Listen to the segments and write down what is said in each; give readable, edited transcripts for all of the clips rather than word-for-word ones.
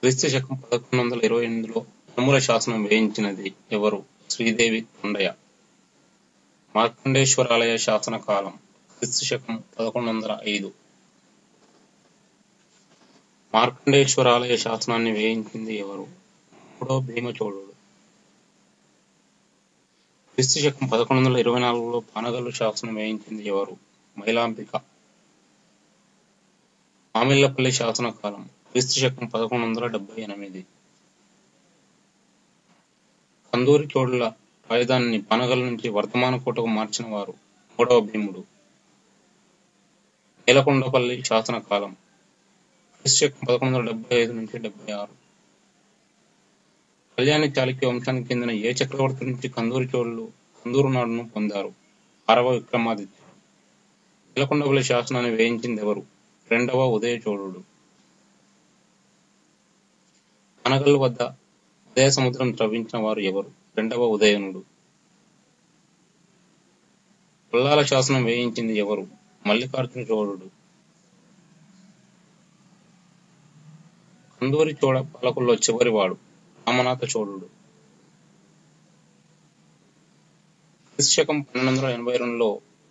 క్రీస్తు శకం 1128లో అనుమూల శాసనం వేయించినది ఎవరు? శ్రీదేవి తొండయ. మార్కండేశ్వరాలయ శాసన కాలం క్రీస్తు శకం 1105. మార్కండేశ్వరాలయ శాసనాన్ని వేయించింది ఎవరు? మూడో భీమచోళుడు. క్రీస్తు శకం 1124లో పానగల్లు శాసనం వేయించింది ఎవరు? మైలాంబిక. మామిళ్లపల్లి శాసన కాలం క్రీస్తు శకం 1178. కందూరి చోళుల రాజధానిని పానగల్ నుంచి వర్ధమాన కోటకు మార్చిన వారు? మూడవ భీముడు. నేలకొండపల్లి శాసన కాలం క్రీస్తు శకం 1175 నుంచి 76. కళ్యాణి చాళుక్య వంశానికి చెందిన ఏ చక్రవర్తి నుంచి కందూరి చోళులు కందూరు నాడును పొందారు? 6వ విక్రమాదిత్యుడు. నేలకొండపల్లి శాసనాన్ని వేయించింది ఎవరు? 2వ ఉదయ చోళుడు. పానగల్ వద్ద ఉదయ సముద్రం త్రవ్వించిన వారు ఎవరు? 2వ ఉదయనుడు. పుల్లాల శాసనం వేయించింది ఎవరు? మల్లికార్జున చోళుడు. కందూరి చోళ పాలకుల్లో చివరివాడు రామనాథ చోళుడు. క్రీస్తు శకం 1282లో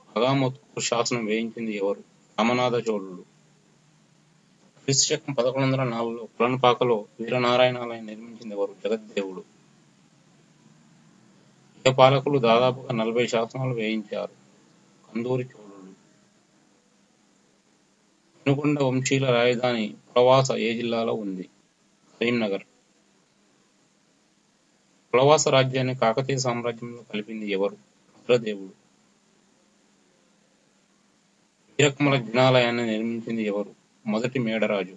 అగామోత్కూరు శాసనం వేయించింది ఎవరు? రామనాథ చోళుడు. క్రీస్తు శకం 1104లో కొలనుపాకలో వీరనారాయణాలయం నిర్మించింది ఎవరు? జగద్దేవుడు. ఏ పాలకులు దాదాపుగా 40 శాసనాలు వేయించారు? కందూరి చోళుడు. పెనుగొండ వంశీయుల రాజధాని పులవాస ఏ జిల్లాలో ఉంది? కరీంనగర్. పులవాస రాజ్యాన్ని కాకతీయ సామ్రాజ్యంలో కలిపింది ఎవరు? రుద్రదేవుడు. వీరకమల జినాలయాన్ని నిర్మించింది ఎవరు? మొదటి మేడరాజు.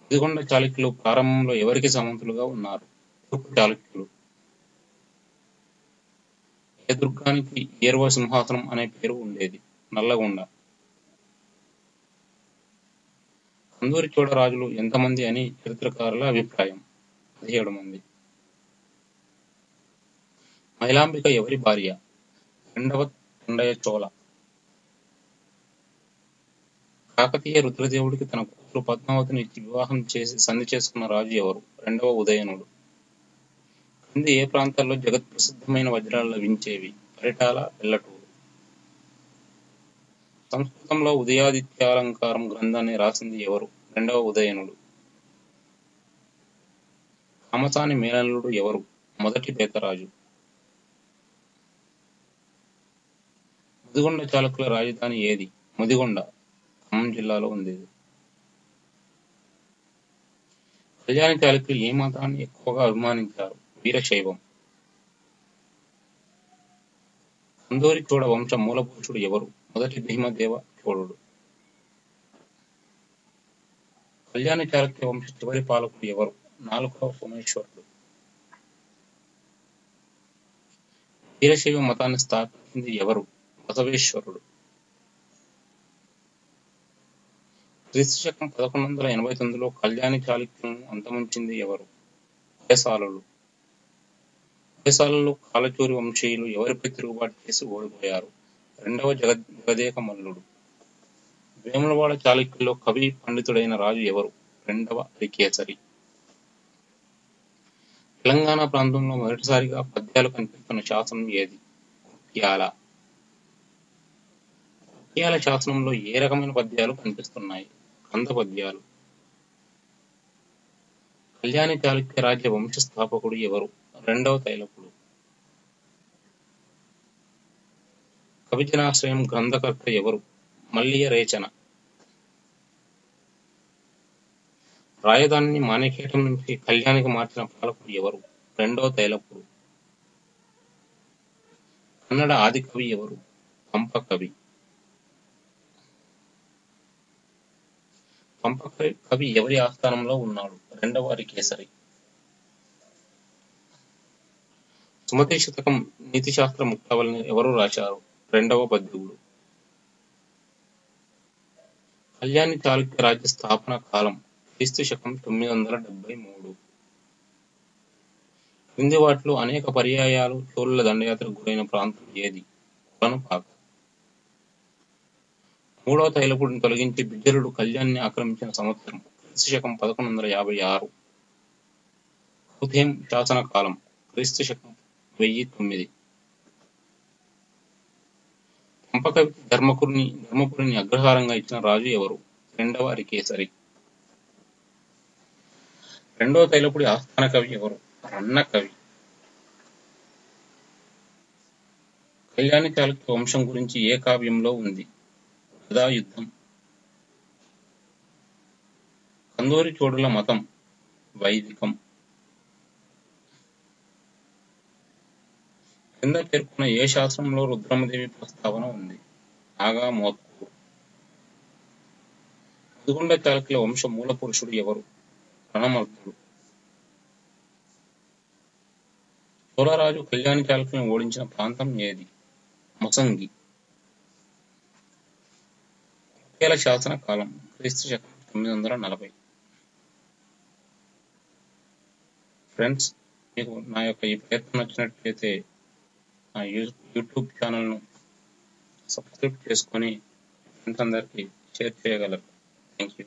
ముదిగొండ చాళుక్యులు ప్రారంభంలో ఎవరికి సామంతులుగా ఉన్నారు? తూర్పు చాళుక్యులు. ఏ దుర్గానికి ఏర్వ సింహాసనం అనే పేరు ఉండేది? నల్లగొండ. కందూరి చోళ రాజులు ఎంతమంది అని చరిత్రకారుల అభిప్రాయం? 17 మంది. మైలాంబిక ఎవరి భార్య? 2వ తొండయ చోళ. కాకతీయ రుద్రదేవుడికి తన కూతురు పద్మావతిని ఇచ్చి వివాహం చేసి సంధి చేసుకున్న రాజు ఎవరు? 2వ ఉదయనుడు. క్రింది ఏ ప్రాంతాల్లో జగత్ ప్రసిద్ధమైన వజ్రాలు లభించేవి? పరిటాల, వెల్లటూరు. సంస్కృతంలో ఉదయాదిత్యాలంకారం గ్రంథాన్ని రాసింది ఎవరు? 2వ ఉదయనుడు. కామసాని మేనల్లుడు ఎవరు? మొదటి బేతరాజు. ముదిగొండ చాళుక్యుల రాజధాని ఏది? ముదిగొండ, ఖమ్మం జిల్లాలో ఉంది. కళ్యాణి చాళుక్యులు ఏ మతాన్ని ఎక్కువగా అభిమానించారు? వీరశైవం. కందూరి చోళ వంశ మూలపురుషుడు ఎవరు? మొదటి భీమదేవ చోళుడు. కళ్యాణి చాళుక్య వంశ చివరి పాలకుడు ఎవరు? 4వ సోమేశ్వరుడు. వీరశైవ మతాన్ని స్థాపించింది ఎవరు? బసవేశ్వరుడు. క్రీస్తు శకం 1189లో కళ్యాణి చాళుక్యులను అంతమొందించింది ఎవరు? హొయసాలులు. హొయసాలులు కాలచూరి వంశీయులు ఎవరిపై తిరుగుబాటు చేసి ఓడిపోయారు? 2వ జగదేక మల్లుడు. వేములవాడ చాళుక్యుల్లో కవి పండితుడైన రాజు ఎవరు? 2వ హరికేసరి. తెలంగాణ ప్రాంతంలో మొదటిసారిగా పద్యాలు కనిపిస్తున్న శాసనం ఏది? కుట్యాల. కుట్యాల శాసనంలో ఏ రకమైన పద్యాలు కనిపిస్తున్నాయి? కంద పద్యాలు. కళ్యాణి చాళుక్య రాజ్య వంశ స్థాపకుడు ఎవరు? 2వ తైలపుడు. కవిజనాశ్రయం గ్రంథకర్త ఎవరు? మల్లియ రేచన. రాజధానిని మాణికేటం నుంచి కళ్యాణికి మార్చిన పాలకుడు ఎవరు? 2వ తైలపుడు. కన్నడ ఆదికవి ఎవరు? పంప కవి. పంప కవి ఎవరి ఆస్థానంలో ఉన్నాడు? 2వ హరికేసరి. సుమతి శతకం నీతిశాస్త్ర ముక్తావళిని ఎవరు రాశారు? 2వ బద్యుడు. కళ్యాణి చాళుక్య రాజ్య స్థాపన కాలం క్రీస్తు శకం 973. క్రింది వాటిలో అనేక పర్యాయాలు చోళుల దండయాత్రకు గురైన ప్రాంతం ఏది? కొలనుపాక. మూడవ తైలపుడిని తొలగించి బిజ్జలుడు కళ్యాణ్ని ఆక్రమించిన సంవత్సరం క్రీస్తు శకం 1156. కౌథేం శాసన కాలం క్రీస్తు శకం 1009. పంపకవికి ధర్మపురిని అగ్రహారంగా ఇచ్చిన రాజు ఎవరు? రెండవ అరికేసరి. రెండవ తైలపుడి ఆస్థాన కవి ఎవరు? రన్న కవి. కళ్యాణి చాళుక్య వంశం గురించి ఏ కావ్యంలో ఉంది? గదాయుద్ధం. కందూరి చోడుల మతం వైదికం. క్రింద పేర్కొన్న ఏ శాస్త్రంలో రుద్రమదేవి ప్రస్తావన ఉంది? నాగామోత్కూరు. ముదిగొండ చాళుక్యుల వంశ మూల పురుషుడు ఎవరు? రణమర్దుడు. చోళరాజు కళ్యాణి చాళుక్యులను ఓడించిన ప్రాంతం ఏది? మొసంగి. కుర్కేల శాసన కాలం క్రీస్తు శకం 940. ఫ్రెండ్స్, మీకు నా యొక్క ఈ ప్రయత్నం నచ్చినట్లయితే నా యూట్యూబ్ ఛానల్ను సబ్స్క్రైబ్ చేసుకొని ఫ్రెండ్స్ అందరికీ షేర్ చేయగలరు. Thank you.